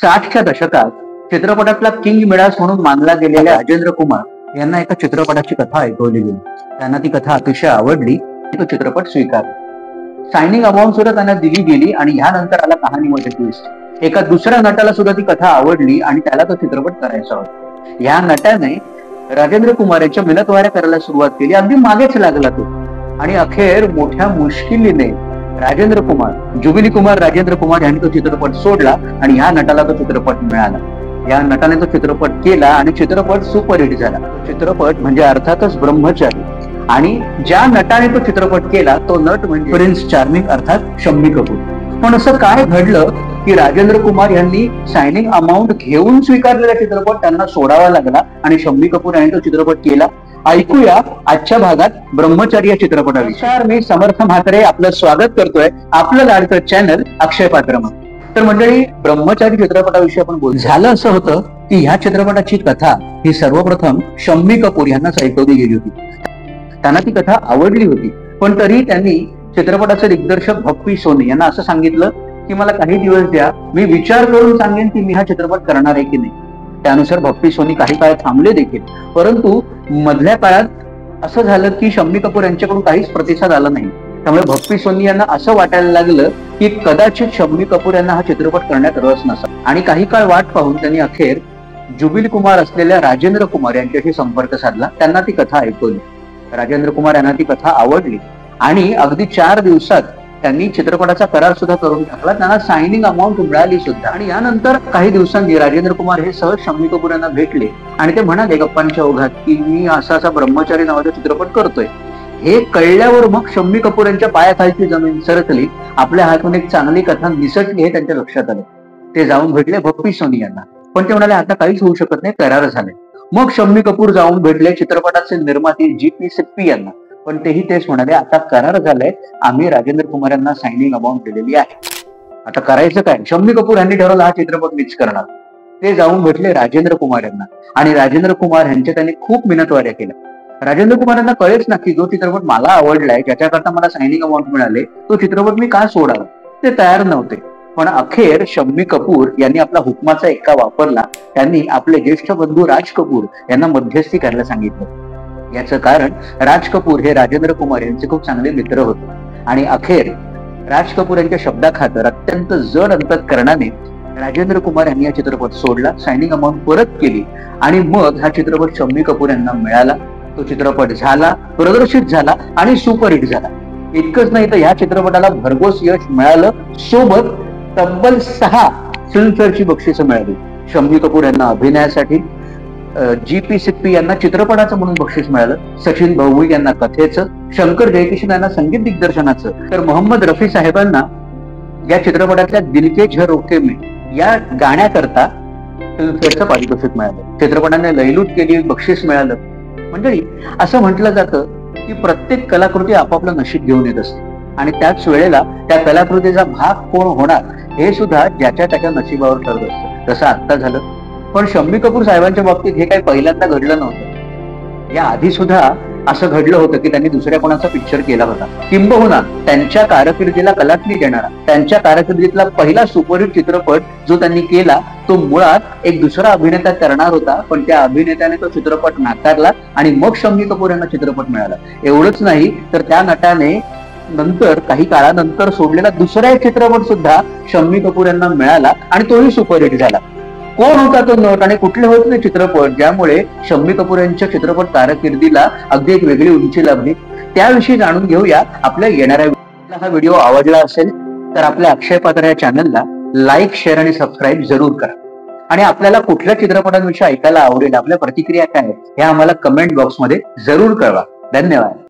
60च्या दशकात चित्रपटातला king Midas म्हणून मानला गेलेल्या राजेंद्र कुमार यांना एका चित्रपटाची कथा ऐकवली गेली. त्यांना ती कथा अतिशय आवडली. तो चित्रपट स्वीकारला. सायनिंग अमाऊंट सुद्धा त्यांना दिली गेली आणि ह्यानंतर आला कहाणीमध्ये ट्विस्ट. एका दुसऱ्या नटाला सुद्धा ती कथा आवडली आणि त्याला तो चित्रपट करायचा होता. या नटाने राजेंद्र कुमार यांच्या मिलतवाऱ्या करायला सुरुवात केली. अगदी मागेच लागला तो आणि अखेर मोठ्या मुश्किलीने जुबिली कुमार राजेंद्र कुमार यांनी तो चित्रपट सोडला आणि या नटाला तो चित्रपट मिळाला. या नटाने तो चित्रपट केला आणि चित्रपट सुपरहिट झाला. तो चित्रपट म्हणजे अर्थातच ब्रह्मचारी. आणि ज्या नटाने तो चित्रपट केला तो नट म्हणजे प्रिन्स चार्मिंग अर्थात शम्मी कपूर. पण असं काय घडलं की राजेंद्र कुमार यांनी सायनिंग अमाऊंट घेऊन स्वीकारलेला चित्रपट त्यांना सोडावा लागला आणि शम्मी कपूर यांनी तो चित्रपट केला. ऐकूया आजच्या भागात ब्रह्मचारी या चित्रपटाविषयी. मी समर्थ म्हात्रे आपलं स्वागत करतोय आपलं लाडकं चॅनल अक्षय पात्रमध्ये. तर मंडळी, ब्रह्मचारी चित्रपटाविषयी आपण बोलतो. झालं असं होतं की ह्या चित्रपटाची कथा ही सर्वप्रथम शम्मी कपूर यांनाच ऐकवली गेली होती. त्यांना ती कथा आवडली होती, पण तरी त्यांनी चित्रपटाचे दिग्दर्शक भप्पी सोनी यांना असं सांगितलं की मला काही दिवस द्या, मी विचार करून सांगेन की मी हा चित्रपट करणार आहे की नाही. त्यानुसार भप्पी सोनी काही काळ थांबले देखील, परंतु मधल्या काळात असं झालं की शम्मी कपूर यांच्याकडून काहीच प्रतिसाद आला नाही. त्यामुळे भप्पी सोनी यांना असं वाटायला लागलं की कदाचित शम्मी कपूर यांना हा चित्रपट करण्यात रस नसा. आणि काही काळ वाट पाहून त्यांनी अखेर जुबिली कुमार असलेल्या राजेंद्र कुमार यांच्याशी संपर्क साधला. त्यांना ती कथा ऐकवली. राजेंद्र कुमार यांना ती कथा आवडली आणि अगदी 4 दिवसात त्यांनी चित्रपटाचा करार सुद्धा करून टाकला. त्यांना सायनिंग अमाऊंट मिळाली सुद्धा. आणि यानंतर काही दिवसांनी राजेंद्र कुमार हे सहज शम्मी कपूर यांना भेटले आणि ते म्हणाले गप्पांच्या ओघात की मी असा ब्रह्मचारी नावाचा चित्रपट करतोय. हे कळल्यावर मग शम्मी कपूर यांच्या पायाखालची जमीन सरकली. आपल्या हातून एक चांगली कथा निसटली हे त्यांच्या लक्षात आलं. ते जाऊन भेटले भप्पी सोनी यांना, पण ते म्हणाले आता काहीच होऊ शकत नाही, करार झाले. मग शम्मी कपूर जाऊन भेटले चित्रपटाचे निर्माते जी.पी. सिप्पी यांना, पण तेही तेच म्हणाले आता करार झालाय, आम्ही राजेंद्र कुमार यांना सायनिंग अमाऊंट दिलेली आहे, आता करायचं काय. शम्मी कपूर यांनी ठरवलं हा चित्रपट मीच करणार. ते जाऊन भेटले राजेंद्र कुमार यांना आणि राजेंद्र कुमार यांच्या त्यांनी खूप मिनतवाऱ्या केल्या. राजेंद्र कुमार यांना कळेच ना की जो चित्रपट मला आवडलाय, ज्याच्याकरता मला सायनिंग अमाऊंट मिळाले, तो चित्रपट मी का सोडावा. ते तयार नव्हते. पण अखेर शम्मी कपूर यांनी आपला हुकमाचा एक्का वापरला. त्यांनी आपले ज्येष्ठ बंधू राज कपूर यांना मध्यस्थी करायला सांगितलं. याचं कारण राज कपूर हे राजेंद्र कुमार यांचे खूप चांगले मित्र होते आणि अखेर राज कपूर यांच्या शब्दाखातर अत्यंत जड अंतःकरणाने राजेंद्र कुमार यांनी हा चित्रपट सोडला, सायनिंग अमाऊंट परत केली आणि मग हा चित्रपट शम्मी कपूर यांना मिळाला. तो चित्रपट झाला, प्रदर्शित झाला आणि सुपरहिट झाला. इतकंच नाही तर ह्या चित्रपटाला भरघोस यश मिळालं. सोबत तब्बल 6 फिल्मफेअरची बक्षिसं मिळाली. शम्मी कपूर यांना अभिनयासाठी, जी.पी. सिप्पी यांना चित्रपटाचं म्हणून बक्षीस मिळालं, सचिन भाऊ यांना कथेचं, शंकर जयकिशन यांना संगीत दिग्दर्शनाचं, तर मोहम्मद रफी साहेबांना या चित्रपटातल्या दिल के झरोखे में या गाण्याकरता फिल्मफेअरचं पारितोषिक मिळालं. चित्रपटाने लयलूट केली, बक्षीस मिळालं. म्हणजे असं म्हटलं जातं की प्रत्येक कलाकृती आपापलं नशीब घेऊन येत असते आणि त्याच वेळेला त्या कलाकृतीचा भाग कोण होणार हे सुद्धा ज्याच्या त्याच्या नशिबावर ठरत असतं. तसं आत्ता झालं. पण शम्मी कपूर साहेबांच्या बाबतीत हे काही पहिल्यांदा घडलं नव्हतं. या आधी सुद्धा असं घडलं होतं की त्यांनी दुसऱ्या कोणाचा पिक्चर केला होता. किंबहुना त्यांच्या कारकिर्दीला कलाटणी देणारा, त्यांच्या कारकिर्दीतला पहिला सुपरहिट चित्रपट जो त्यांनी केला तो मुळात एक दुसरा अभिनेता करणार होता, पण त्या अभिनेत्याने तो चित्रपट नाकारला आणि मग शम्मी कपूर यांना चित्रपट मिळाला. एवढंच नाही तर त्या नटाने नंतर काही काळानंतर सोडलेला दुसरा एक चित्रपट सुद्धा शम्मी कपूर यांना मिळाला आणि तोही सुपरहिट झाला. कोण होता तो नट आणि कुठले होते ते चित्रपट ज्यामुळे शम्मी कपूर यांच्या चित्रपट कारकिर्दीला अगदी एक वेगळी उंची लाभली, त्याविषयी जाणून घेऊया आपल्या येणाऱ्या व्हिडिओला. हा व्हिडिओ आवडला असेल तर आपल्या अक्षय पात्र या चॅनलला लाईक, शेअर आणि सबस्क्राईब जरूर करा. आणि आपल्याला कुठल्या चित्रपटांविषयी ऐकायला आवडेल, आपल्या प्रतिक्रिया काय हे आम्हाला कमेंट बॉक्समध्ये जरूर कळवा. धन्यवाद.